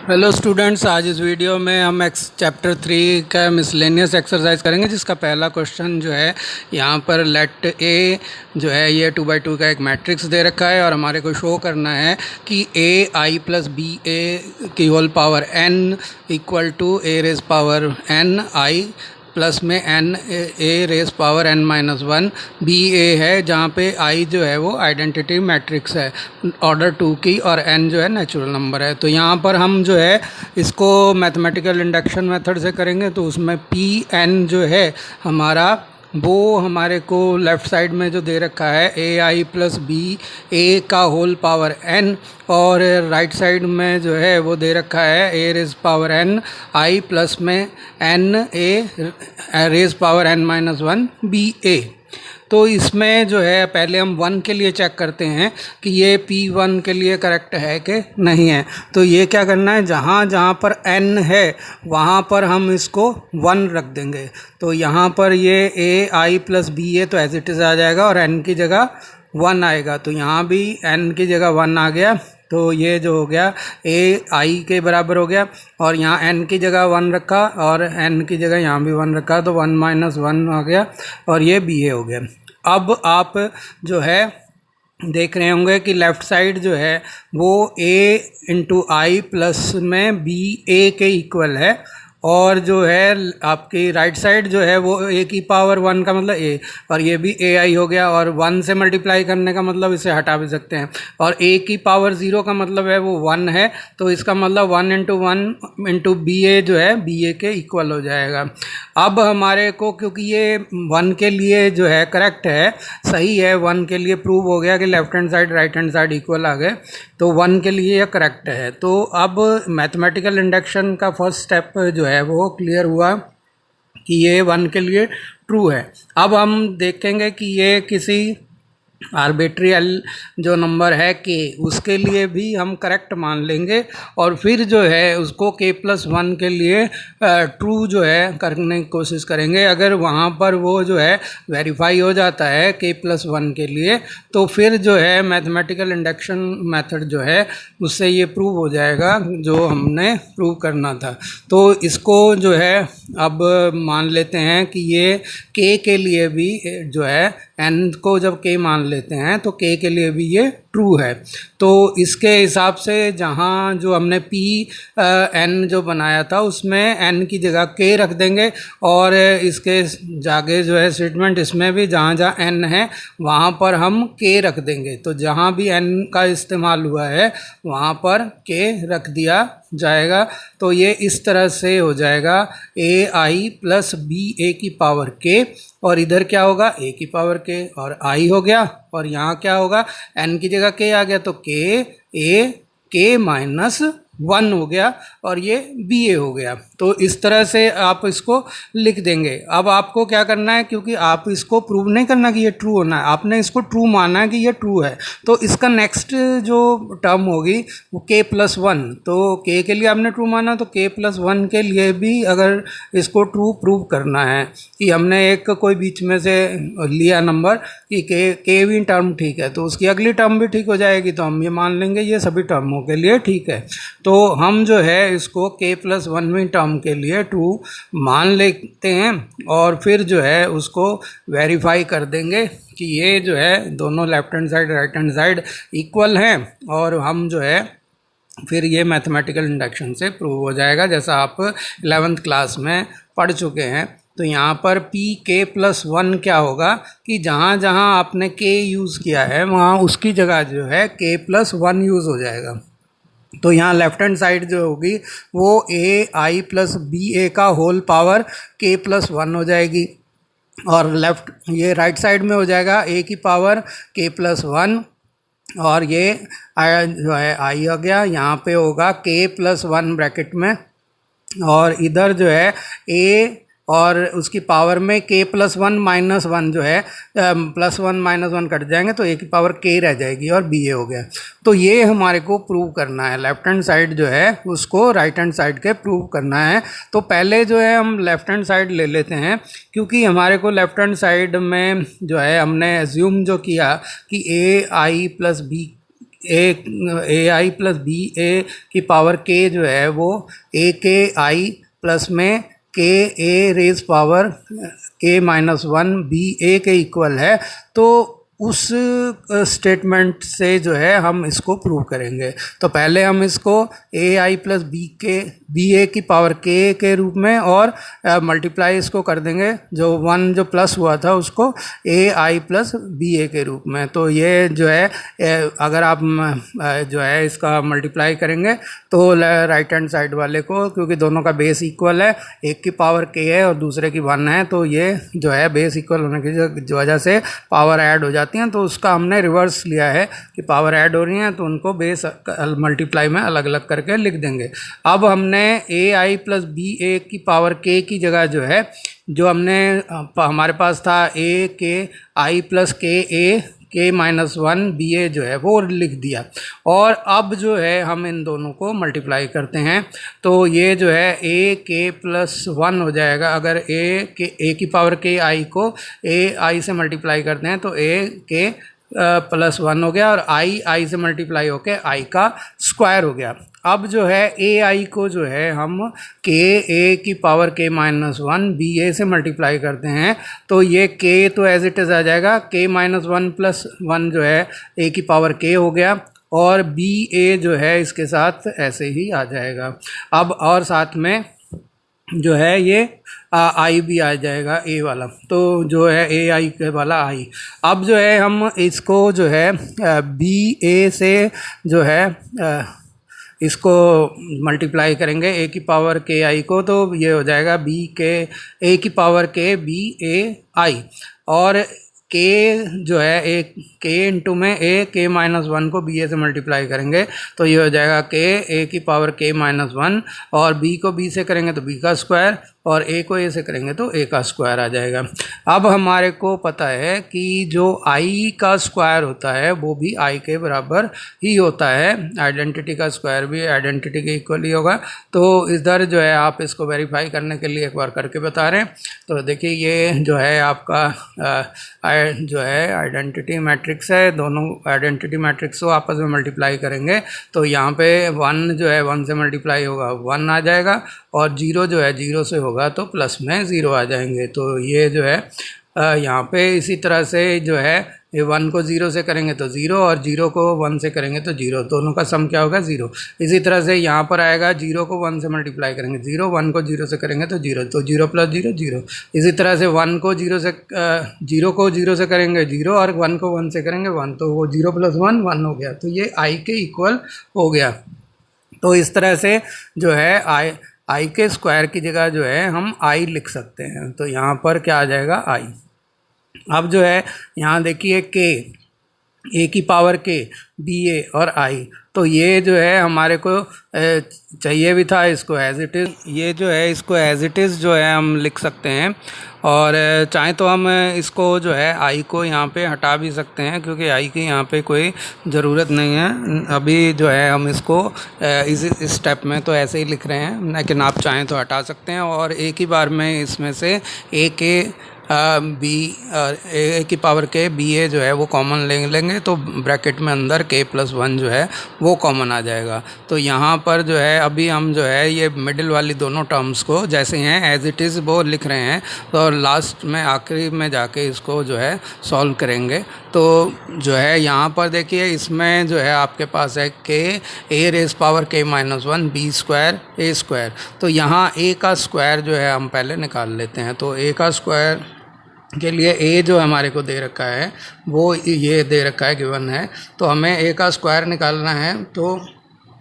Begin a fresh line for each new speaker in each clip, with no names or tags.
Hello students, आज इस video में हम चैप्टर 3 का मिसलेनियस एक्सरसाइज करेंगे, जिसका पहला क्वेश्चन जो है यहाँ पर लेट ए जो है ये 2/2 का एक मैट्रिक्स दे रखा है और हमारे को शो करना है कि A I plus B A की whole power N equal to A raise power N I plus में N A raise power N minus one B A है, जहाँ पे आई जो है वो आइडेंटिटी मैट्रिक्स है ऑर्डर 2 की और एन जो है नेचुरल नंबर है। तो यहाँ पर हम जो है इसको मैथमेटिकल इंडक्शन मेथड से करेंगे, तो उसमें पी एन जो है हमारा वो हमारे को लेफ़्ट साइड में जो दे रखा है ए आई प्लस बी ए का होल पावर एन, और राइट साइड में जो है वो दे रखा है A raise power N I plus में N A raise power N minus one B A. तो इसमें जो है पहले हम 1 के लिए चेक करते हैं कि ये P1 के लिए करेक्ट है कि नहीं है। तो ये क्या करना है, जहाँ जहाँ पर n है वहाँ पर हम इसको 1 रख देंगे। तो यहाँ पर ये ए आई प्लस बी ए तो एज इट इज़ आ जाएगा और n की जगह 1 आएगा। तो यहाँ भी n की जगह 1 आ गया, तो ये जो हो गया ए आई के बराबर हो गया। और यहाँ n की जगह 1 रखा और n की जगह यहाँ भी 1 रखा, तो 1 माइनस 1 आ गया और ये बी ए हो गया। अब आप जो है देख रहे होंगे कि लेफ़्ट साइड जो है वो a इंटू आई प्लस में बी ए के इक्वल है, और जो है आपकी राइट साइड जो है वो a की पावर 1 का मतलब a, और ये भी ए आई हो गया। और 1 से मल्टीप्लाई करने का मतलब इसे हटा भी सकते हैं, और a की पावर 0 का मतलब है वो 1 है, तो इसका मतलब 1 इंटू 1 इंटू बी ए जो है बी ए के इक्वल हो जाएगा। अब हमारे को क्योंकि ये 1 के लिए जो है करेक्ट है, सही है, 1 के लिए प्रूव हो गया कि left hand side right hand side equal आ गए, तो 1 के लिए यह करेक्ट है। तो अब मैथमेटिकल इंडक्शन का फर्स्ट स्टेप जो है वो क्लियर हुआ कि ये 1 के लिए ट्रू है। अब हम देखेंगे कि ये किसी आर्बिट्री जो नंबर है के, उसके लिए भी हम करेक्ट मान लेंगे, और फिर जो है उसको k प्लस 1 के लिए ट्रू जो है करने की कोशिश करेंगे। अगर वहाँ पर वो जो है वेरीफाई हो जाता है k प्लस 1 के लिए, तो फिर जो है मैथमेटिकल इंडक्शन मेथड जो है उससे ये प्रूव हो जाएगा जो हमने प्रूव करना था। तो इसको जो है अब मान लेते हैं कि ये k के लिए भी जो है n को जब k मान लेते हैं तो k के लिए भी ये ट्रू है। तो इसके हिसाब से जहाँ जो हमने p n जो बनाया था उसमें n की जगह k रख देंगे, और इसके जागे जो है स्टेटमेंट इसमें भी जहाँ जहाँ n है वहाँ पर हम k रख देंगे। तो जहाँ भी n का इस्तेमाल हुआ है वहाँ पर k रख दिया जाएगा। तो ये इस तरह से हो जाएगा ए आई प्लस बी ए की पावर k, और इधर क्या होगा a की पावर k और i हो गया, और यहाँ क्या होगा n की जगह k आ गया, तो k माइनस 1 हो गया और ये बी ए हो गया। तो इस तरह से आप इसको लिख देंगे। अब आपको क्या करना है, क्योंकि आप इसको प्रूव नहीं करना कि ये ट्रू होना है, आपने इसको ट्रू माना है कि ये ट्रू है, तो इसका नेक्स्ट जो टर्म होगी वो k प्लस 1। तो k के लिए आपने ट्रू माना, तो k प्लस 1 के लिए भी अगर इसको ट्रू प्रूव करना है कि हमने एक कोई बीच में से लिया नंबर कि k भी टर्म ठीक है, तो उसकी अगली टर्म भी ठीक हो जाएगी, तो हम ये मान लेंगे ये सभी टर्मों के लिए ठीक है। तो हम जो है इसको k प्लस 1वीं टर्म के लिए ट्रू मान लेते हैं, और फिर जो है उसको वेरीफाई कर देंगे कि ये जो है दोनों left hand side right hand side equal हैं, और हम जो है फिर ये मैथमेटिकल इंडक्शन से प्रूव हो जाएगा, जैसा आप 11th क्लास में पढ़ चुके हैं। तो यहाँ पर पी के प्लस 1 क्या होगा कि जहाँ जहाँ आपने k यूज़ किया है वहाँ उसकी जगह जो है k प्लस 1 यूज़ हो जाएगा। तो यहाँ लेफ्ट हैंड साइड जो होगी वो ए आई प्लस बी ए का होल पावर k प्लस 1 हो जाएगी, और लेफ्ट ये राइट साइड में हो जाएगा a की पावर k प्लस 1, और ये जो है आई हो गया, यहाँ पे होगा k प्लस 1 ब्रैकेट में, और इधर जो है a और उसकी पावर में k प्लस 1 माइनस 1 जो है प्लस 1 माइनस 1 कट जाएंगे, तो a की पावर k रह जाएगी और बी ए हो गया। तो ये हमारे को प्रूव करना है, लेफ्ट हैंड साइड जो है उसको राइट हैंड साइड के प्रूव करना है। तो पहले जो है हम लेफ्ट हैंड साइड ले लेते हैं, क्योंकि हमारे को लेफ्ट हैंड साइड में जो है हमने एज्यूम जो किया कि A I plus B A I plus B A की पावर के जो है वो ए के आई प्लस में के ए रेज पावर के माइनस वन बी ए के इक्वल है, तो उस स्टेटमेंट से जो है हम इसको प्रूव करेंगे। तो पहले हम इसको ए आई प्लस बी ए की पावर के रूप में और मल्टीप्लाई इसको कर देंगे, जो वन जो प्लस हुआ था उसको ए आई प्लस बी ए के रूप में। तो ये जो है अगर आप जो है इसका मल्टीप्लाई करेंगे तो राइट हैंड साइड वाले को, क्योंकि दोनों का बेस इक्वल है, एक की पावर के है और दूसरे की वन है, तो ये जो है बेस इक्वल होने की वजह से पावर ऐड हो जाती हैं। तो उसका हमने रिवर्स लिया है कि पावर ऐड हो रही हैं तो उनको बेस मल्टीप्लाई में अलग अलग करके लिख देंगे। अब हमने ए आई प्लस बी ए की पावर के की जगह जो है, जो हमने हमारे पास था ए के आई प्लस के ए के माइनस वन बी ए जो है वो लिख दिया। और अब जो है हम इन दोनों को मल्टीप्लाई करते हैं तो ये जो है ए के प्लस वन हो जाएगा। अगर ए की पावर के आई को ए आई से मल्टीप्लाई करते हैं तो ए के प्लस वन हो गया और आई से मल्टीप्लाई होके आई का स्क्वायर हो गया। अब जो है ए आई को जो है हम के ए की पावर के माइनस वन बी ए से मल्टीप्लाई करते हैं तो ये के तो एज इट इज़ आ जाएगा, के माइनस वन प्लस वन जो है ए की पावर के हो गया और बी ए जो है इसके साथ ऐसे ही आ जाएगा। अब और साथ में जो है ये आई भी आ जाएगा ए वाला, तो जो है ए आई के वाला आई। अब जो है हम इसको जो है बी ए से जो है इसको मल्टीप्लाई करेंगे ए की पावर के आई को, तो ये हो जाएगा बी के ए की पावर के बी ए आई। और के जो है ए के इंटू में ए के माइनस वन को बी ए से मल्टीप्लाई करेंगे तो ये हो जाएगा के ए की पावर के माइनस वन और बी को बी से करेंगे तो बी का स्क्वायर और ए को ए से करेंगे तो ए का स्क्वायर आ जाएगा। अब हमारे को पता है कि जो आई का स्क्वायर होता है वो भी आई के बराबर ही होता है, आइडेंटिटी का स्क्वायर भी आइडेंटिटी के इक्वल ही होगा। तो इधर जो है आप इसको वेरीफाई करने के लिए एक बार करके बता रहे हैं। तो देखिए ये जो है आपका जो है आइडेंटिटी मैट्रिक्स है, दोनों आइडेंटिटी मैट्रिक्स को आपस में मल्टीप्लाई करेंगे तो यहाँ पे वन जो है वन से मल्टीप्लाई होगा वन आ जाएगा और जीरो जो है जीरो से होगा तो प्लस में ज़ीरो आ जाएंगे। तो ये जो है यहाँ पे इसी तरह से जो है ये वन को ज़ीरो से करेंगे तो ज़ीरो और जीरो को वन से करेंगे तो जीरो, दोनों का सम क्या होगा ज़ीरो। इसी तरह से यहाँ पर आएगा जीरो को वन से मल्टीप्लाई करेंगे ज़ीरो, वन को जीरो से करेंगे तो जीरो, तो जीरो प्लस जीरो जीरो। इसी तरह से वन को जीरो से जीरो को जीरो से करेंगे जीरो और वन को वन से करेंगे वन, तो वो जीरो प्लस वन वन हो गया, तो ये आई के इक्वल हो गया। तो इस तरह से जो है आई के स्क्वायर की जगह जो है हम आई लिख सकते हैं। तो यहाँ पर क्या आ जाएगा आई। अब जो है यहाँ देखिए के ए की पावर के बी ए और आई, तो ये जो है हमारे को चाहिए भी था इसको एज इट इज़, ये जो है इसको एज इट इज़ जो है हम लिख सकते हैं और चाहे तो हम इसको जो है आई को यहाँ पे हटा भी सकते हैं क्योंकि आई की यहाँ पे कोई ज़रूरत नहीं है। अभी जो है हम इसको इस स्टेप में तो ऐसे ही लिख रहे हैं, लेकिन आप चाहें तो हटा सकते हैं और एक ही बार में इसमें से ए के बी ए की पावर के बी ए जो है वो कॉमन ले लेंगे तो ब्रैकेट में अंदर के प्लस वन जो है वो कॉमन आ जाएगा। तो यहाँ पर जो है अभी हम जो है ये मिडिल वाली दोनों टर्म्स को जैसे हैं एज इट इज़ वो लिख रहे हैं तो लास्ट में आखिरी में जाके इसको जो है सॉल्व करेंगे। तो जो है यहाँ पर देखिए इसमें जो है आपके पास है के ए रेस पावर के माइनस वन बी स्क्वायर ए स्क्वायर, तो यहाँ ए का स्क्वायर जो है हम पहले निकाल लेते हैं। तो ए का स्क्वायर के लिए ए जो हमारे को दे रखा है वो ये दे रखा है गिवन है, तो हमें ए का स्क्वायर निकालना है तो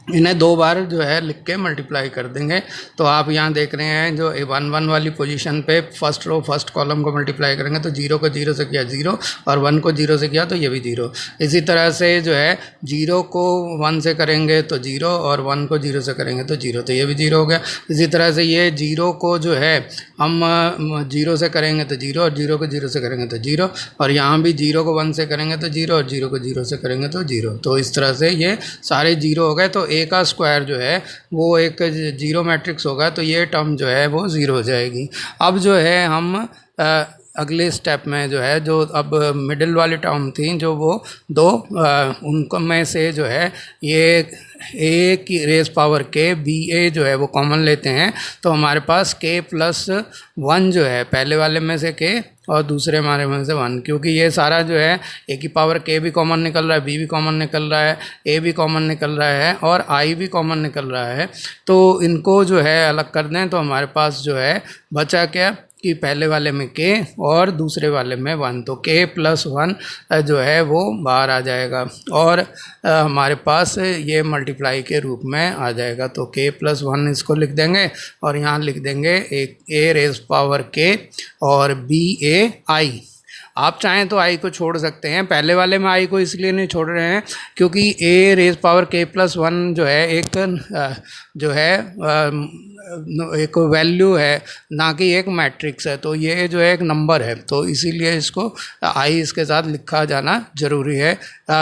इन्हें दो बार जो है लिख के मल्टीप्लाई कर देंगे। तो आप यहाँ देख रहे हैं जो वन वन वाली पोजीशन पे फर्स्ट रो फर्स्ट कॉलम को मल्टीप्लाई करेंगे तो जीरो को जीरो से किया जीरो और वन को जीरो से किया तो ये भी जीरो। इसी तरह से जो है जीरो को वन से करेंगे तो जीरो और वन को जीरो से करेंगे तो जीरो, तो ये भी जीरो हो गया। इसी तरह से ये जीरो को जो है हम जीरो से करेंगे तो जीरो और जीरो को जीरो से करेंगे तो जीरो और यहाँ भी जीरो को वन से करेंगे तो जीरो और जीरो को जीरो से करेंगे तो जीरो। तो इस तरह से ये सारे जीरो हो गए। तो ए का स्क्वायर जो है वो एक जीरो मैट्रिक्स होगा तो ये टर्म जो है वो ज़ीरो हो जाएगी। अब जो है हम अगले स्टेप में जो है जो अब मिडिल वाली टर्म थी जो वो दो उनको में से जो है ये ए की रेज पावर के बी ए जो है वो कॉमन लेते हैं, तो हमारे पास के प्लस वन जो है पहले वाले में से के और दूसरे हमारे में से वन, क्योंकि ये सारा जो है ए की पावर के भी कॉमन निकल रहा है, बी भी कॉमन निकल रहा है, ए भी कॉमन निकल रहा है और आई भी कॉमन निकल रहा है। तो इनको जो है अलग कर दें तो हमारे पास जो है बचा क्या कि पहले वाले में के और दूसरे वाले में वन, तो के प्लस वन जो है वो बाहर आ जाएगा और हमारे पास ये मल्टीप्लाई के रूप में आ जाएगा। तो के प्लस वन इसको लिख देंगे और यहाँ लिख देंगे एक ए रेज पावर के और बी ए आई। आप चाहें तो आई को छोड़ सकते हैं, पहले वाले में आई को इसलिए नहीं छोड़ रहे हैं क्योंकि ए रेज पावर के प्लस वन जो है जो है एक वैल्यू है, ना कि एक मैट्रिक्स है, तो ये जो है एक नंबर है, तो इसीलिए इसको आई इसके साथ लिखा जाना ज़रूरी है।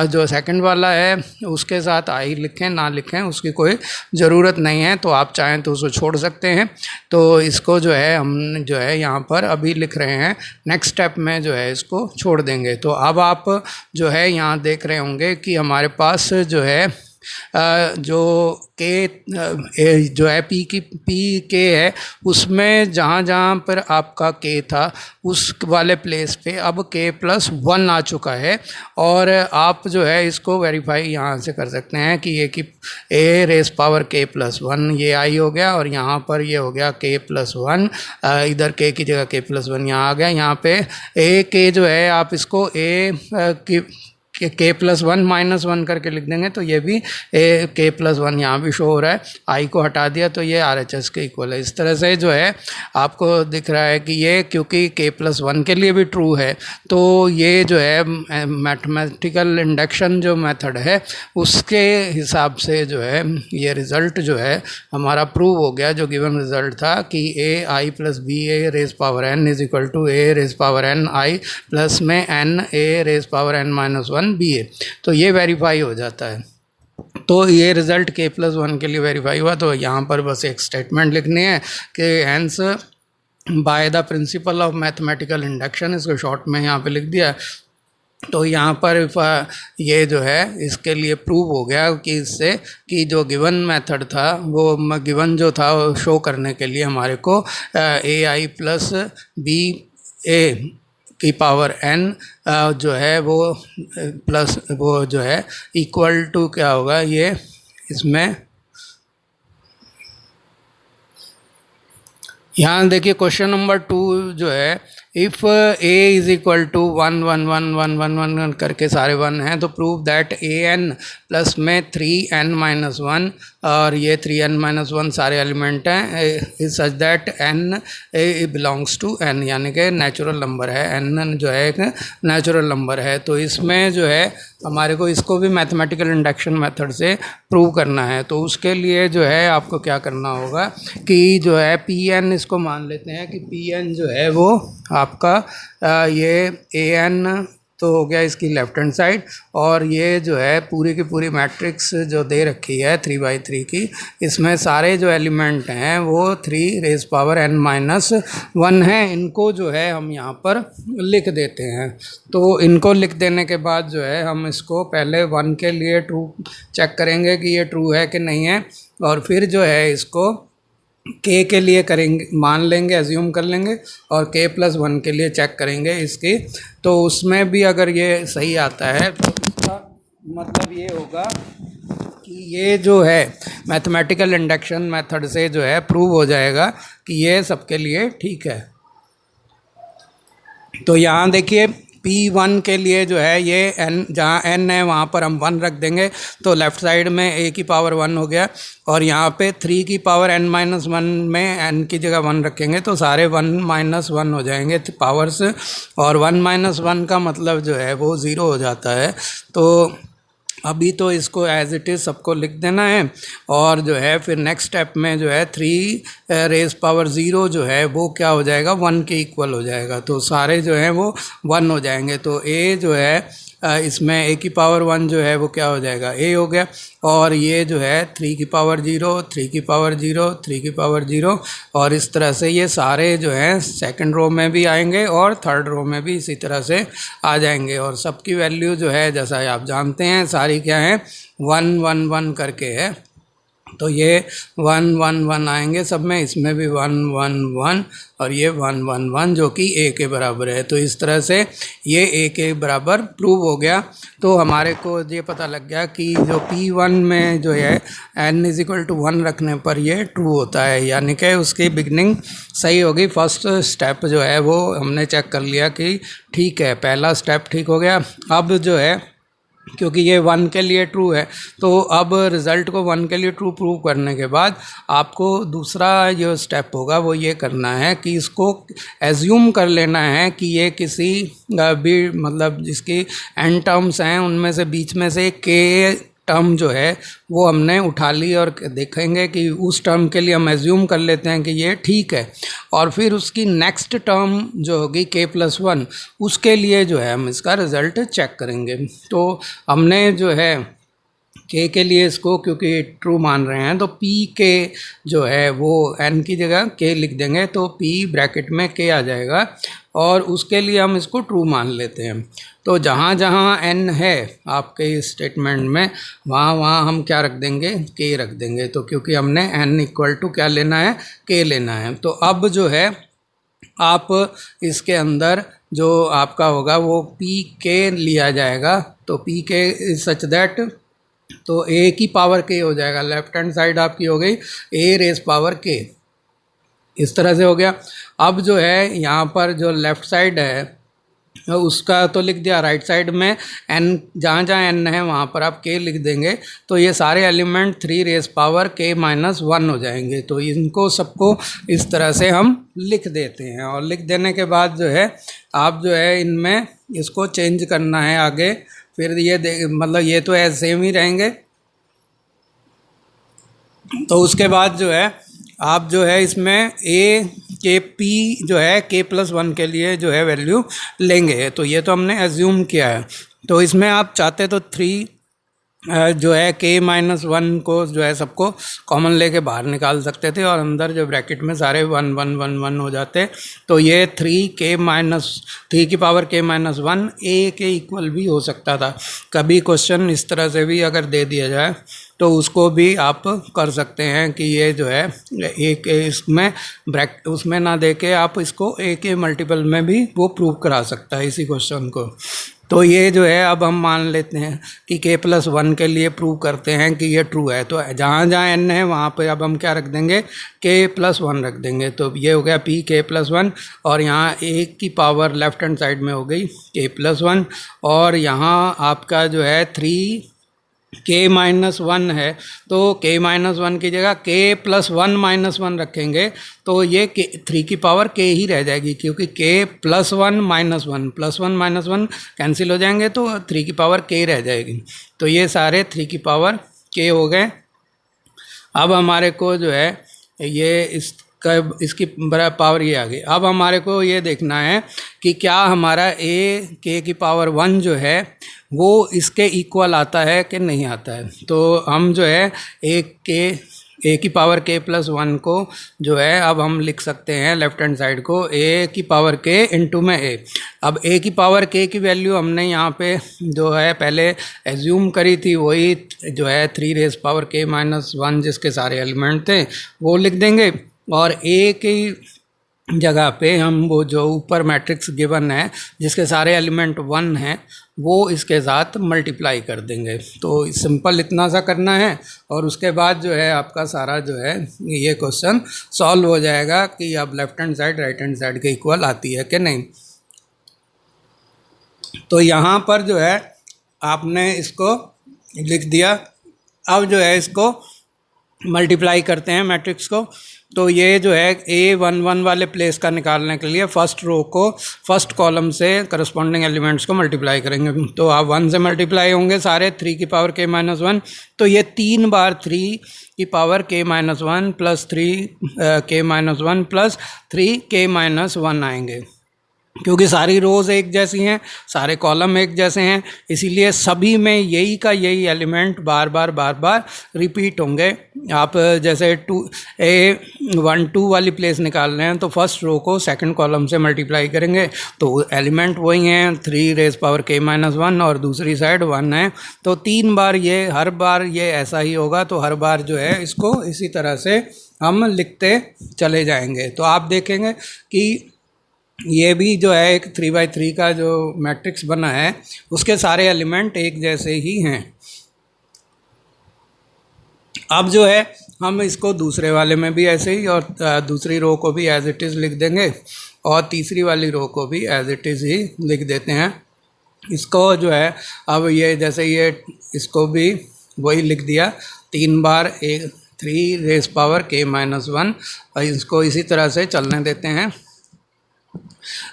जो सेकंड वाला है उसके साथ आई लिखें ना लिखें उसकी कोई ज़रूरत नहीं है, तो आप चाहें तो उसको छोड़ सकते हैं। तो इसको जो है हम जो है यहाँ पर अभी लिख रहे हैं, नेक्स्ट स्टेप में जो है इसको छोड़ देंगे। तो अब आप जो है यहाँ देख रहे होंगे कि हमारे पास जो है जो के जो है पी के है उसमें जहाँ जहाँ पर आपका के था उस वाले प्लेस पे अब के प्लस वन आ चुका है और आप जो है इसको वेरीफाई यहाँ से कर सकते हैं कि ये कि ए रेस पावर के प्लस वन ये आई हो गया और यहाँ पर ये हो गया के प्लस वन, इधर के की जगह के प्लस वन यहाँ आ गया। यहाँ पे ए के जो है आप इसको ए की के प्लस वन माइनस वन करके लिख देंगे तो ये भी ए के प्लस वन यहाँ भी शो हो रहा है। आई को हटा दिया तो ये आर एच एस के इक्वल है। इस तरह से जो है आपको दिख रहा है कि ये क्योंकि के प्लस वन के लिए भी ट्रू है तो ये जो है मैथमेटिकल इंडक्शन जो मेथड है उसके हिसाब से जो है ये रिज़ल्ट जो है हमारा प्रूव हो गया। जो गिवन रिज़ल्ट था कि A I plus B A raise power N is equal to A raise power N I plus में N A raise power N minus one B A, तो ये वेरीफाई हो जाता है। तो ये रिज़ल्ट के प्लस वन के लिए वेरीफाई हुआ। तो यहाँ पर बस एक स्टेटमेंट लिखनी है कि hence by the principle of mathematical induction, इसको शॉर्ट में यहाँ पे लिख दिया। तो यहाँ पर ये जो है इसके लिए प्रूव हो गया कि इससे कि जो गिवन मेथड था वो गिवन जो था वो शो करने के लिए हमारे को ए आई प्लस बी ए की पावर n जो है वो प्लस वो जो है इक्वल टू क्या होगा, ये इसमें यहाँ देखिए क्वेश्चन नंबर 2 जो है if A is equal to one one one one one one one करके सारे वन हैं तो prove that A N plus में 3n माइनस वन और ये 3n माइनस वन सारे एलिमेंट हैं is such that n belongs to n, यानी कि नेचुरल नंबर है, n जो है एक नेचुरल नंबर है। तो इसमें जो है हमारे को इसको भी मैथमेटिकल इंडक्शन मेथड से प्रूव करना है। तो उसके लिए जो है आपको क्या करना होगा कि जो है पी एन इसको मान लेते हैं कि पी एन जो है वो आपका ये ए एन तो हो गया इसकी लेफ्ट हैंड साइड और ये जो है पूरी की पूरी मैट्रिक्स जो दे रखी है 3/3 की, इसमें सारे जो एलिमेंट हैं वो 3 raise power n minus one हैं। इनको जो है हम यहाँ पर लिख देते हैं। तो इनको लिख देने के बाद जो है हम इसको पहले 1 के लिए ट्रू चेक करेंगे कि ये ट्रू है कि नहीं है और फिर जो है इसको के लिए करेंगे, मान लेंगे, एज्यूम कर लेंगे और के प्लस वन के लिए चेक करेंगे इसकी। तो उसमें भी अगर ये सही आता है तो इसका मतलब ये होगा कि ये जो है मैथमेटिकल इंडक्शन मेथड से जो है प्रूव हो जाएगा कि ये सबके लिए ठीक है। तो यहाँ देखिए P1 के लिए जो है ये n जहाँ n है वहाँ पर हम 1 रख देंगे तो लेफ़्ट साइड में a की पावर 1 हो गया और यहाँ पे 3 की पावर n माइनस वन में n की जगह 1 रखेंगे तो सारे 1 माइनस 1 हो जाएंगे पावर्स और 1 माइनस 1 का मतलब जो है वो 0 हो जाता है। तो अभी तो इसको एज इट इज़ सबको लिख देना है और जो है फिर नेक्स्ट स्टेप में जो है 3 रेज पावर 0 जो है वो क्या हो जाएगा 1 के इक्वल हो जाएगा। तो सारे जो हैं वो 1 हो जाएंगे। तो ए जो है इसमें a की पावर 1 जो है वो क्या हो जाएगा, a हो गया, और ये जो है 3 की पावर 0, 3 की पावर 0, 3 की पावर 0, और इस तरह से ये सारे जो हैं सेकंड रो में भी आएंगे और थर्ड रो में भी इसी तरह से आ जाएंगे। और सबकी वैल्यू जो है जैसा आप जानते हैं सारी क्या है, 1 1 1 करके है, तो ये 1 1 1 आएंगे सब में, इसमें भी 1 1 1 और ये 1 1 1 जो कि a के बराबर है। तो इस तरह से ये a के बराबर प्रूव हो गया। तो हमारे को ये पता लग गया कि जो P1 में जो है n = 1 रखने पर ये ट्रू होता है, यानी कि उसकी बिगनिंग सही होगी। फर्स्ट स्टेप जो है वो हमने चेक कर लिया कि ठीक है, पहला स्टेप ठीक हो गया। अब जो है क्योंकि ये 1 के लिए ट्रू है, तो अब रिज़ल्ट को 1 के लिए ट्रू प्रूव करने के बाद आपको दूसरा जो स्टेप होगा वो ये करना है कि इसको एज्यूम कर लेना है कि ये किसी भी मतलब जिसकी n टर्म्स हैं उनमें से बीच में से k टर्म जो है वो हमने उठा ली, और देखेंगे कि उस टर्म के लिए हम एज्यूम कर लेते हैं कि ये ठीक है, और फिर उसकी नेक्स्ट टर्म जो होगी k+1 उसके लिए जो है हम इसका रिज़ल्ट चेक करेंगे। तो हमने जो है k के लिए इसको क्योंकि ट्रू मान रहे हैं तो p के जो है वो n की जगह k लिख देंगे, तो p ब्रैकेट में k आ जाएगा और उसके लिए हम इसको ट्रू मान लेते हैं। तो जहाँ जहाँ n है आपके इस स्टेटमेंट में वहाँ वहाँ हम क्या रख देंगे, k रख देंगे। तो क्योंकि हमने n = क्या लेना है, k लेना है। तो अब जो है आप इसके अंदर जो आपका होगा वो pk लिया जाएगा। तो pk इज सच दैट, तो a की पावर k हो जाएगा, लेफ्ट हैंड साइड आपकी हो गई a⁻k, इस तरह से हो गया। अब जो है यहाँ पर जो लेफ़्ट साइड है उसका तो लिख दिया, राइट साइड में n जहाँ जहाँ n है वहाँ पर आप k लिख देंगे, तो ये सारे एलिमेंट 3⁻k−1 हो जाएंगे। तो इनको सबको इस तरह से हम लिख देते हैं, और लिख देने के बाद जो है आप जो है इनमें इसको चेंज करना है आगे। फिर ये मतलब ये तो ऐसे सेम ही रहेंगे। तो उसके बाद जो है आप जो है इसमें p जो है k+1 के लिए जो है वैल्यू लेंगे। तो ये तो हमने एज्यूम किया है। तो इसमें आप चाहते तो 3 जो है k-1 को जो है सबको कॉमन लेके बाहर निकाल सकते थे, और अंदर जो ब्रैकेट में सारे 1 1 1 1 हो जाते। तो ये 3 की पावर k-1 a के इक्वल भी हो सकता था। कभी क्वेश्चन इस तरह से भी अगर दे दिया जाए तो उसको भी आप कर सकते हैं कि ये जो है एक इसमें ब्रैकेट उसमें ना दे के आप इसको a के मल्टीपल में भी वो प्रूव करा सकता है इसी क्वेश्चन को। तो ये जो है अब हम मान लेते हैं कि k+1 के लिए प्रूव करते हैं कि ये ट्रू है। तो जहाँ जहाँ n है वहाँ पे अब हम क्या रख देंगे, k+1 रख देंगे। तो ये हो गया p k+1, और यहाँ a की पावर लेफ्ट हैंड साइड में हो गई k+1, और यहाँ आपका जो है 3k-1 है, तो k-1 की जगह k+1 रखेंगे, तो ये 3 की पावर k ही रह जाएगी, क्योंकि k+1 +1 कैंसिल हो जाएंगे, तो 3 की पावर k रह जाएगी। तो ये सारे 3 की पावर k हो गए। अब हमारे को जो है ये इसकी बराबर पावर ये आ गई। अब हमारे को ये देखना है कि क्या हमारा k की पावर 1 जो है वो इसके इक्वल आता है कि नहीं आता है। तो हम जो है a की पावर k+1 को जो है अब हम लिख सकते हैं लेफ्ट हैंड साइड को a की पावर k इंटू में a। अब a की पावर k की वैल्यू हमने यहाँ पे जो है पहले एज्यूम करी थी, वही जो है 3⁻k-1 जिसके सारे एलिमेंट थे वो लिख देंगे, और a की जगह पे हम वो जो ऊपर मैट्रिक्स गिवन है जिसके सारे एलिमेंट 1 हैं वो इसके साथ मल्टीप्लाई कर देंगे। तो सिंपल इतना सा करना है, और उसके बाद जो है आपका सारा जो है ये क्वेश्चन सॉल्व हो जाएगा कि अब left hand side right hand side के इक्वल आती है कि नहीं। तो यहाँ पर जो है आपने इसको लिख दिया। अब जो है इसको मल्टीप्लाई करते हैं मैट्रिक्स को। तो ये जो है A11 वाले प्लेस का निकालने के लिए फर्स्ट रो को फर्स्ट कॉलम से करस्पॉन्डिंग एलिमेंट्स को मल्टीप्लाई करेंगे। तो आप 1 से मल्टीप्लाई होंगे सारे 3 की पावर k-1, तो ये 3 बार 3 की power k-1 plus 3 k-1 plus 3 k-1 आएंगे। क्योंकि सारी रोज़ एक जैसी हैं, सारे कॉलम एक जैसे हैं, इसीलिए सभी में यही का यही एलिमेंट बार बार रिपीट होंगे। आप जैसे 1 2 वाली प्लेस निकाल रहे हैं तो फर्स्ट रो को सेकंड कॉलम से मल्टीप्लाई करेंगे तो एलिमेंट वही हैं 3⁻k-1 और दूसरी साइड 1 है, तो 3 बार ये हर बार ये ऐसा ही होगा। तो हर बार जो है इसको इसी तरह से हम लिखते चले जाएंगे। तो आप देखेंगे कि ये भी जो है एक 3×3 का जो मैट्रिक्स बना है उसके सारे एलिमेंट एक जैसे ही हैं। अब जो है हम इसको दूसरे वाले में भी ऐसे ही और दूसरी रो को भी एज इट इज़ लिख देंगे और तीसरी वाली रो को भी एज इट इज़ ही लिख देते हैं। इसको जो है अब ये जैसे ये इसको भी वही लिख दिया 3 बार 3⁻k-1 और इसको इसी तरह से चलने देते हैं।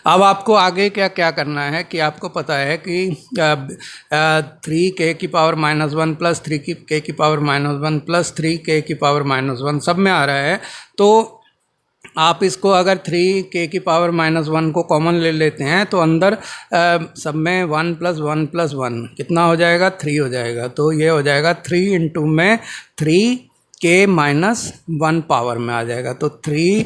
अब आपको आगे क्या क्या करना है कि आपको पता है कि 3k⁻⁻1 plus 3k⁻⁻1 plus 3k⁻⁻1 सब में आ रहा है। तो आप इसको अगर 3k⁻⁻1 को कॉमन ले लेते हैं तो अंदर सब में 1 + 1 + 1 कितना हो जाएगा 3 हो जाएगा। तो ये हो जाएगा 3 इंटू में 3k-1 पावर में आ जाएगा। तो 3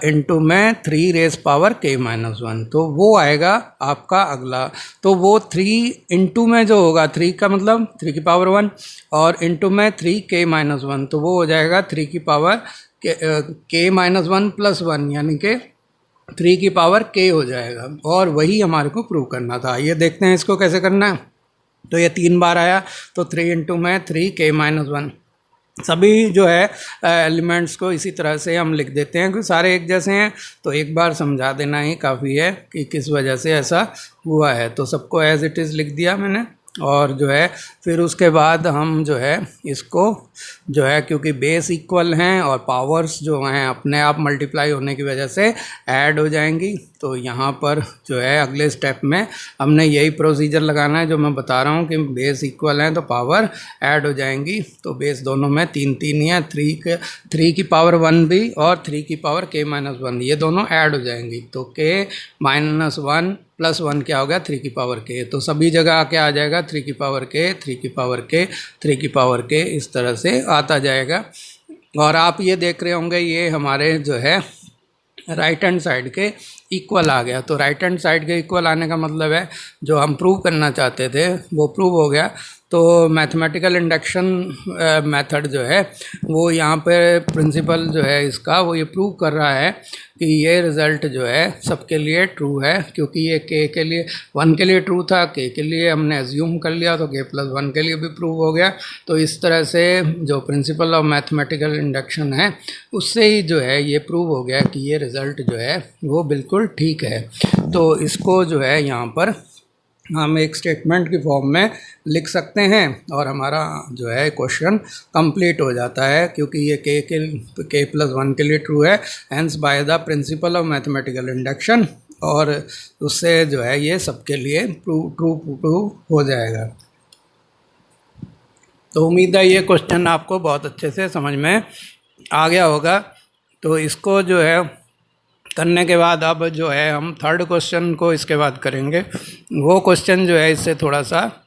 इंटू में 3⁻k-1 तो वो आएगा आपका अगला। तो वो 3 इंटू में जो होगा 3 का मतलब 3 की पावर 1 और इंटू में 3k-1 तो वो हो जाएगा 3k-1 + 1 यानी कि 3k हो जाएगा। और वही हमारे को प्रूव करना था। ये देखते हैं इसको कैसे करना है। तो ये 3 बार आया तो 3 इंटू में 3k-1 सभी जो है एलिमेंट्स को इसी तरह से हम लिख देते हैं क्योंकि सारे एक जैसे हैं। तो एक बार समझा देना ही काफ़ी है कि किस वजह से ऐसा हुआ है। तो सबको एज इट इज़ लिख दिया मैंने और जो है फिर उसके बाद हम जो है इसको जो है क्योंकि बेस इक्वल हैं और पावर्स जो हैं अपने आप मल्टीप्लाई होने की वजह से ऐड हो जाएंगी। तो यहाँ पर जो है अगले स्टेप में हमने यही प्रोसीजर लगाना है जो मैं बता रहा हूँ कि बेस इक्वल हैं तो पावर ऐड हो जाएंगी। तो बेस दोनों में 3 ही है 3 की पावर 1 भी और 3k-1 ये दोनों ऐड हो जाएंगी। तो k-1 + 1 क्या हो गया 3k। तो सभी जगह क्या आ जाएगा 3k इस तरह से आता जाएगा। और आप ये देख रहे होंगे ये हमारे जो है राइट हैंड साइड के इक्वल आ गया। तो राइट हैंड साइड के इक्वल आने का मतलब है जो हम प्रूव करना चाहते थे वो प्रूव हो गया। तो मैथमेटिकल इंडक्शन मेथड जो है वो यहाँ पे प्रिंसिपल जो है इसका वो ये प्रूव कर रहा है कि ये रिज़ल्ट जो है सबके लिए ट्रू है क्योंकि ये k के लिए 1 के लिए ट्रू था, k के लिए हमने एज्यूम कर लिया तो k+1 के लिए भी प्रूव हो गया। तो इस तरह से जो प्रिंसिपल ऑफ मैथमेटिकल इंडक्शन है उससे ही जो है ये प्रूव हो गया कि ये रिज़ल्ट जो है वो बिल्कुल ठीक है। तो इसको जो है यहाँ पर हम एक स्टेटमेंट की फॉर्म में लिख सकते हैं और हमारा जो है क्वेश्चन कंप्लीट हो जाता है क्योंकि ये k+1 के लिए ट्रू है hence bye the principle of mathematical induction और उससे जो है ये सबके लिए ट्रू हो जाएगा। तो उम्मीद है ये क्वेश्चन आपको बहुत अच्छे से समझ में आ गया होगा। तो इसको जो है करने के बाद अब जो है हम थर्ड क्वेश्चन को इसके बाद करेंगे। वो क्वेश्चन जो है इससे थोड़ा सा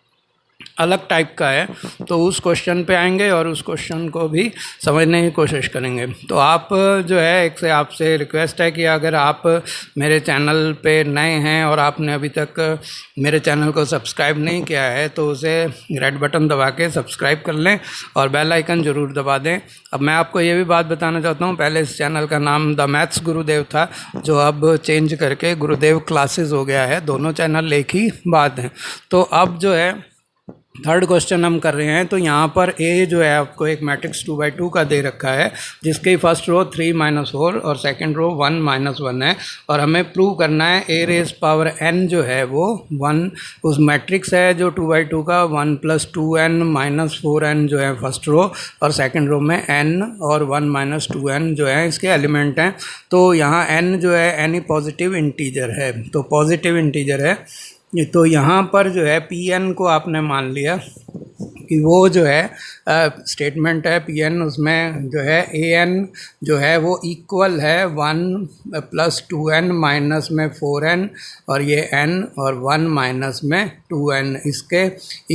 अलग टाइप का है तो उस क्वेश्चन पे आएंगे और उस क्वेश्चन को भी समझने की कोशिश करेंगे। तो आप जो है एक से आपसे रिक्वेस्ट है कि अगर आप मेरे चैनल पे नए हैं और आपने अभी तक मेरे चैनल को सब्सक्राइब नहीं किया है तो उसे रेड बटन दबा के सब्सक्राइब कर लें और बेल आइकन ज़रूर दबा दें। अब मैं आपको ये भी बात बताना चाहता हूँ, पहले इस चैनल का नाम द मैथ्स गुरुदेव था जो अब चेंज करके गुरुदेव क्लासेस हो गया है। दोनों चैनल एक ही बात है। तो अब जो है थर्ड क्वेश्चन हम कर रहे हैं। तो यहाँ पर ए जो है आपको एक मैट्रिक्स 2×2 का दे रखा है जिसकी फर्स्ट रो 3-4 और सेकंड रो 1-1 है और हमें प्रूव करना है a⁻n जो है वो 1 उस मैट्रिक्स है जो 2×2 का 1 + 2n - 4n जो है फर्स्ट रो और सेकंड रो में n और 1 - 2n जो है इसके एलिमेंट हैं। तो यहाँ n जो है एनी पॉजिटिव इंटीजर है तो पॉजिटिव इंटीजर है। तो यहाँ पर जो है Pn को आपने मान लिया कि वो जो है स्टेटमेंट है पी एन, उसमें जो है ए एन जो है वो इक्वल है 1 + 2n माइनस में 4n, और ये n और 1 माइनस में 2n इसके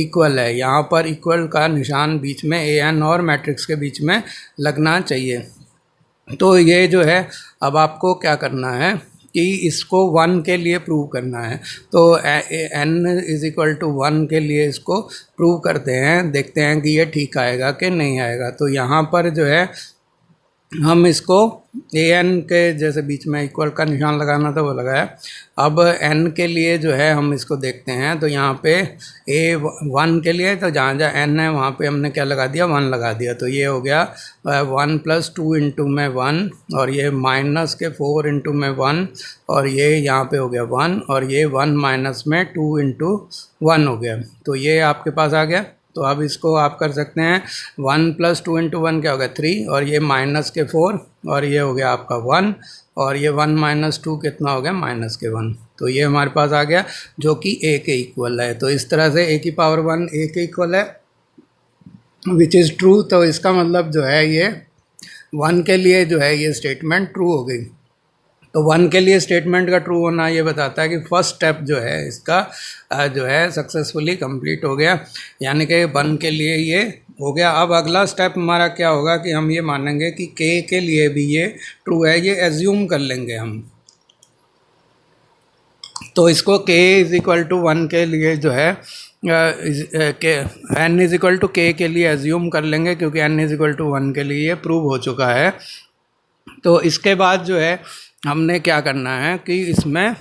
इक्वल है। यहाँ पर इक्वल का निशान बीच में ए एन और मैट्रिक्स के बीच में लगना चाहिए। तो ये जो है अब आपको क्या करना है कि इसको 1 के लिए प्रूव करना है। तो n = 1 के लिए इसको प्रूव करते हैं, देखते हैं कि ये ठीक आएगा कि नहीं आएगा। तो यहाँ पर जो है हम इसको ए एन के जैसे बीच में इक्वल का निशान लगाना था वो लगाया। अब n के लिए जो है हम इसको देखते हैं, तो यहाँ पे a1 के लिए तो जहाँ जहाँ n है वहाँ पे हमने क्या लगा दिया, 1 लगा दिया। तो ये हो गया 1 + 2 इंटू में 1, और ये माइनस के 4 इंटू में 1, और ये यहाँ पे हो गया 1, और ये 1 माइनस में 2 इंटू 1 हो गया। तो ये आपके पास आ गया। तो अब इसको आप कर सकते हैं 1 + 2 इंटू 1 क्या हो गया 3, और ये माइनस के 4, और ये हो गया आपका 1, और ये 1 - 2 कितना हो गया -1। तो ये हमारे पास आ गया जो कि a के इक्वल है। तो इस तरह से a⁴ a के इक्वल है विच इज़ ट्रू। तो इसका मतलब जो है ये 1 के लिए जो है ये स्टेटमेंट ट्रू हो गई। तो 1 के लिए स्टेटमेंट का ट्रू होना ये बताता है कि फर्स्ट स्टेप जो है इसका जो है सक्सेसफुली कंप्लीट हो गया, यानी कि 1 के लिए ये हो गया। अब अगला स्टेप हमारा क्या होगा कि हम ये मानेंगे कि k के लिए भी ये ट्रू है, ये एज्यूम कर लेंगे हम। तो इसको k = 1 के लिए जो है n = k के लिए एज्यूम कर लेंगे, क्योंकि n = 1 के लिए ये प्रूव हो चुका है। तो इसके बाद जो है हमने क्या करना है कि इसमें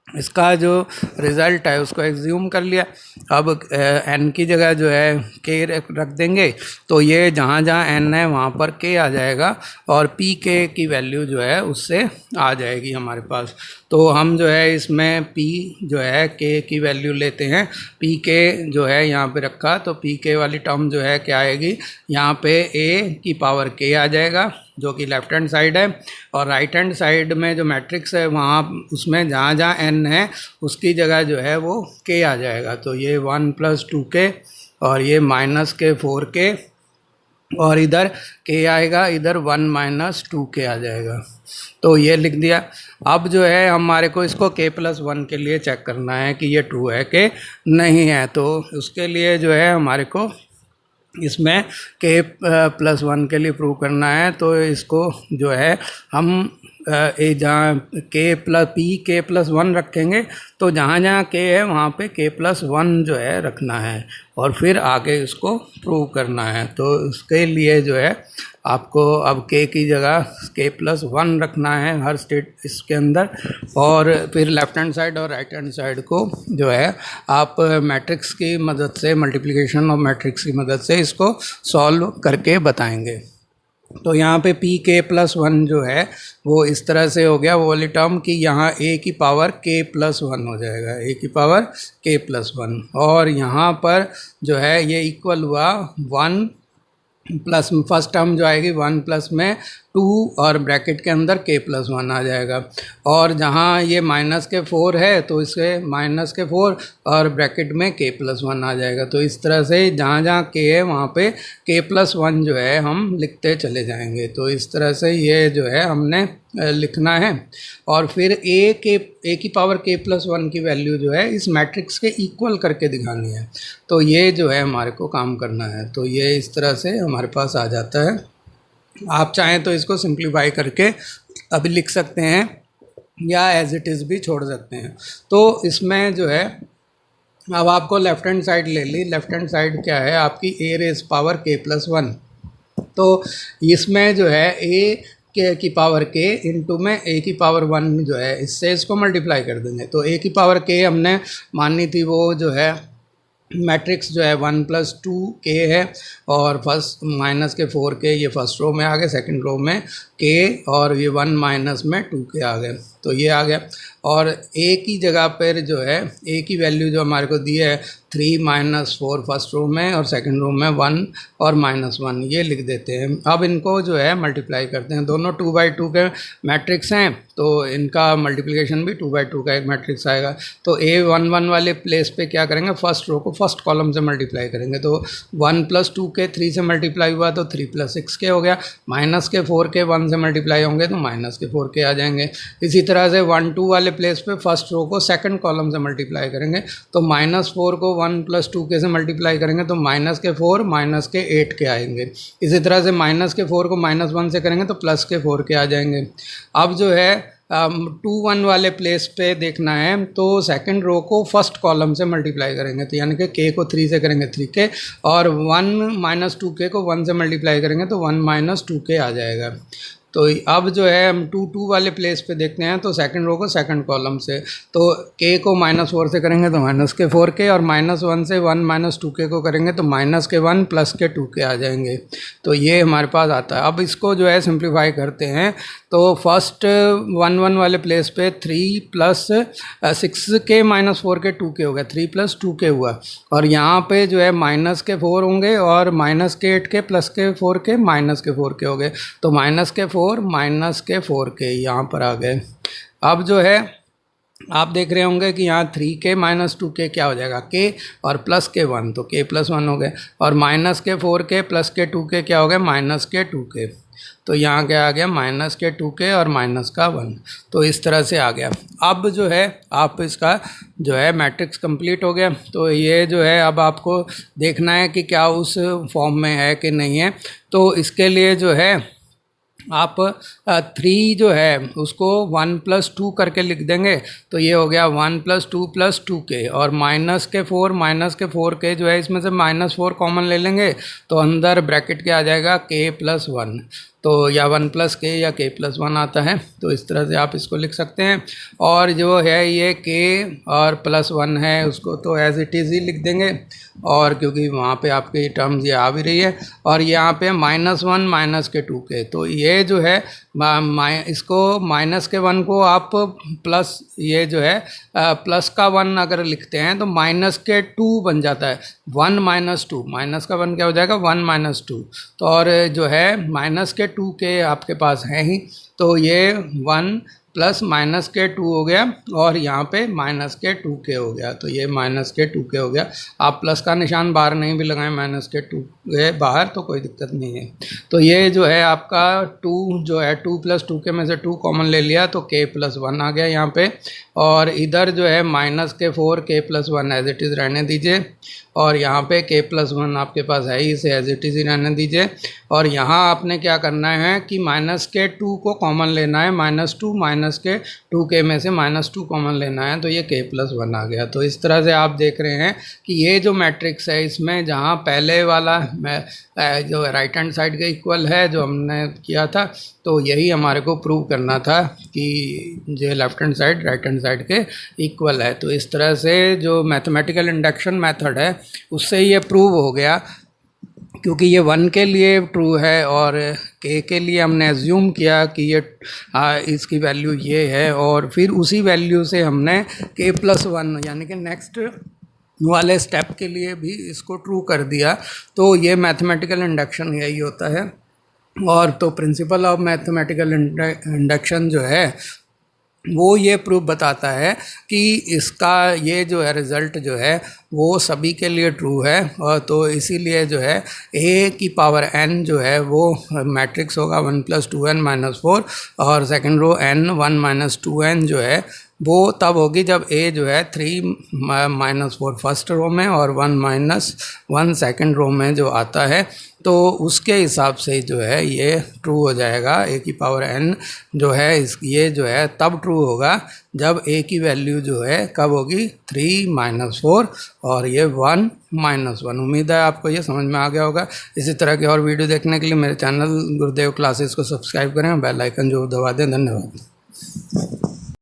इसका जो रिज़ल्ट है उसको एज्यूम कर लिया। अब n की जगह जो है k रख देंगे, तो ये जहाँ जहाँ n है वहाँ पर k आ जाएगा, और p k की वैल्यू जो है उससे आ जाएगी हमारे पास। तो हम जो है इसमें p जो है k की वैल्यू लेते हैं। p k जो है यहाँ पे रखा, तो p k वाली टर्म जो है क्या आएगी, यहाँ पे a⁴k आ जाएगा जो कि लेफ्ट हैंड साइड है, और राइट हैंड साइड में जो मैट्रिक्स है वहाँ उसमें जहाँ जहाँ n है उसकी जगह जो है वो k आ जाएगा। तो ये 1 + 2k, और ये -4k, और इधर k आएगा, इधर 1 - 2k आ जाएगा। तो ये लिख दिया। अब जो है हमारे को इसको k+1 के लिए चेक करना है कि ये ट्रू है कि नहीं है। तो उसके लिए जो है हमारे को इसमें k+1 के लिए प्रूव करना है। तो इसको जो है हम जहाँ k+1 रखेंगे, तो जहाँ जहाँ k है वहाँ पे k+1 जो है रखना है, और फिर आगे इसको प्रूव करना है। तो उसके लिए जो है आपको अब k की जगह k+1 रखना है हर स्टेट इसके अंदर, और फिर लेफ्ट हैंड साइड और राइट हैंड साइड को जो है आप मैट्रिक्स की मदद से, मल्टीप्लिकेशन और मैट्रिक्स की मदद से इसको सॉल्व करके बताएंगे। तो यहाँ पे pk+1 जो है वो इस तरह से हो गया वो वाली टर्म कि यहाँ a⁴k+1 हो जाएगा, a⁴k+1, और यहाँ पर जो है ये इक्वल हुआ 1 प्लस फर्स्ट टर्म जो आएगी 1 प्लस में 2 और ब्रैकेट के अंदर k+1 आ जाएगा, और जहाँ ये -4 है तो इसे -4 और ब्रैकेट में k+1 आ जाएगा। तो इस तरह से जहाँ जहाँ k है वहाँ पे k+1 जो है हम लिखते चले जाएंगे। तो इस तरह से ये जो है हमने लिखना है, और फिर a⁴k+1 की वैल्यू जो है इस मैट्रिक्स के इक्वल करके दिखानी है। तो ये जो है हमारे को काम करना है। तो ये इस तरह से हमारे पास आ जाता है। आप चाहें तो इसको सिंप्लीफाई करके अभी लिख सकते हैं या एज इट इज़ भी छोड़ सकते हैं। तो इसमें जो है अब आपको लेफ़्ट हैंड साइड ले ली। लेफ़्ट हैंड साइड क्या है आपकी a⁴k+1। तो इसमें जो है a⁴k इंटू में a⁴1 जो है इससे इसको मल्टीप्लाई कर देंगे। तो a⁴k हमने मानी थी वो जो है मैट्रिक्स जो है 1 + 2k है, और फर्स्ट -4k ये फर्स्ट रो में आ गए, सेकंड रो में k के और ये 1 माइनस में 2k आ गए, तो ये आ गया। और a की जगह पर जो है a की वैल्यू जो हमारे को दी है 3 माइनस 4 फर्स्ट रो में और सेकंड रो में 1 और -1 ये लिख देते हैं। अब इनको जो है मल्टीप्लाई करते हैं, दोनों 2/2 के मैट्रिक्स हैं तो इनका मल्टीप्लिकेशन भी 2/2 का एक मैट्रिक्स आएगा। तो A11 वाले प्लेस पे क्या करेंगे, फर्स्ट रो को फर्स्ट कॉलम से मल्टीप्लाई करेंगे, तो 1 + 2k 3 से मल्टीप्लाई हुआ तो 3 + 6k हो गया, माइनस के 4k 1 से मल्टीप्लाई होंगे तो माइनस के 4k आ जाएंगे। इसी तरह से 1 2 वाले प्लेस पे फर्स्ट रो को सेकंड कॉलम से मल्टीप्लाई करेंगे, तो -4 को 1 + 2k से मल्टीप्लाई करेंगे तो माइनस के 4 माइनस के 8k आएंगे। इसी तरह से माइनस के 4 को -1 से करेंगे तो प्लस के 4k आ जाएंगे। अब जो है 2 1 वाले प्लेस पे देखना है तो सेकंड रो को फर्स्ट कॉलम से मल्टीप्लाई करेंगे, तो यानी कि k को 3 से करेंगे 3k और 1 - 2k को 1 से मल्टीप्लाई करेंगे तो 1 - 2k आ जाएगा। तो अब जो है हम 2 2 वाले प्लेस पे देखते हैं तो सेकंड रो को सेकंड कॉलम से, तो k को -4 से करेंगे तो माइनस के 4k और -1 से 1 - 2k को करेंगे तो माइनस के 1 प्लस के 2k आ जाएंगे। तो ये हमारे पास आता है। अब इसको जो है सिंप्लीफाई करते हैं तो फर्स्ट 1 1 वाले प्लेस पे 3 + 6k - 4k 2k हो गया, 3 + 2k हुआ, और यहाँ पे जो है माइनस के 4 होंगे और माइनस के 8k प्लस के 4k माइनस के 4k हो गए, तो माइनस के 4 माइनस के 4k यहाँ पर आ गए। अब जो है आप देख रहे होंगे कि यहाँ 3k - 2k क्या हो जाएगा, k और प्लस के 1 तो k + 1 हो गए, और माइनस के 4k प्लस के 2k क्या हो गया, माइनस के 2k, तो यहाँ क्या आ गया, माइनस के 2k और माइनस का 1, तो इस तरह से आ गया। अब जो है आप इसका जो है मैट्रिक्स कंप्लीट हो गया, तो ये जो है अब आपको देखना है कि क्या उस फॉर्म में है कि नहीं है। तो इसके लिए जो है आप 3 जो है उसको 1 + 2 करके लिख देंगे, तो ये हो गया 1 + 2 + 2k, और माइनस के 4 जो है इसमें से -4 कॉमन ले लेंगे तो अंदर ब्रैकेट क्या आ जाएगा, k + 1, तो या 1 + k या k + 1 आता है, तो इस तरह से आप इसको लिख सकते हैं। और जो है ये k और +1 है उसको तो एज इट इज़ ही लिख देंगे, और क्योंकि वहाँ पे आपकी टर्म्स ये आ भी रही है, और यहाँ पे -1 माइनस के 2k, तो ये जो है इसको माइनस के 1 को आप प्लस ये जो है प्लस का 1 अगर लिखते हैं तो माइनस के 2 बन जाता है, 1 - 2, माइनस का 1 क्या हो जाएगा, 1 - 2, तो और जो है माइनस के 2k आपके पास है ही, तो ये 1 प्लस माइनस के 2 हो गया, और यहाँ पे माइनस के 2k हो गया, तो ये माइनस के 2k हो गया। आप प्लस का निशान बाहर नहीं भी लगाएं माइनस के 2 बाहर तो कोई दिक्कत नहीं है। तो ये जो है आपका 2 जो है 2 + 2k में से 2 कॉमन ले लिया तो k + 1 आ गया यहाँ पे, और इधर जो है माइनस के 4 k + 1 एज इट इज़ रहने दीजिए, और यहाँ पे k + 1 आपके पास है ही, इसे एज इट इज़ ही रहने दीजिए। और यहाँ आपने क्या करना है कि माइनस के 2 को कॉमन लेना है, -2 माइनस के 2k में से -2 कॉमन लेना है, तो ये k + 1 आ गया। तो इस तरह से आप देख रहे हैं कि ये जो मैट्रिक्स है इसमें जहाँ पहले वाला जो राइट हैंड साइड के इक्वल है जो हमने किया था, तो यही हमारे को प्रूव करना था कि जो left hand side right hand side के इक्वल है। तो इस तरह से जो मैथमेटिकल इंडक्शन मेथड है उससे ये प्रूव हो गया, क्योंकि ये 1 के लिए ट्रू है और k के लिए हमने एज्यूम किया कि ये इसकी वैल्यू ये है, और फिर उसी वैल्यू से हमने k + 1 यानी कि नेक्स्ट वाले स्टेप के लिए भी इसको ट्रू कर दिया। तो ये मैथमेटिकल इंडक्शन यही होता है। और तो प्रिंसिपल ऑफ मैथमेटिकल इंडक्शन जो है वो ये प्रूफ बताता है कि इसका ये जो है रिज़ल्ट जो है वो सभी के लिए ट्रू है, और तो इसीलिए जो है a⁴n जो है वो मैट्रिक्स होगा 1 + 2n - 4, और सेकंड रो n 1 - 2n जो है वो तब होगी जब a जो है 3 - 4 फर्स्ट रो में और 1 - 1 सेकंड रो में जो आता है, तो उसके हिसाब से जो है ये ट्रू हो जाएगा। a⁴n जो है ये जो है तब ट्रू होगा जब a की वैल्यू जो है कब होगी 3 - 4 और ये 1 - 1। उम्मीद है आपको ये समझ में आ गया होगा। इसी तरह के और वीडियो देखने के लिए मेरे चैनल गुरुदेव क्लासेस को सब्सक्राइब करें, बेल आइकन जो दबा दें। धन्यवाद।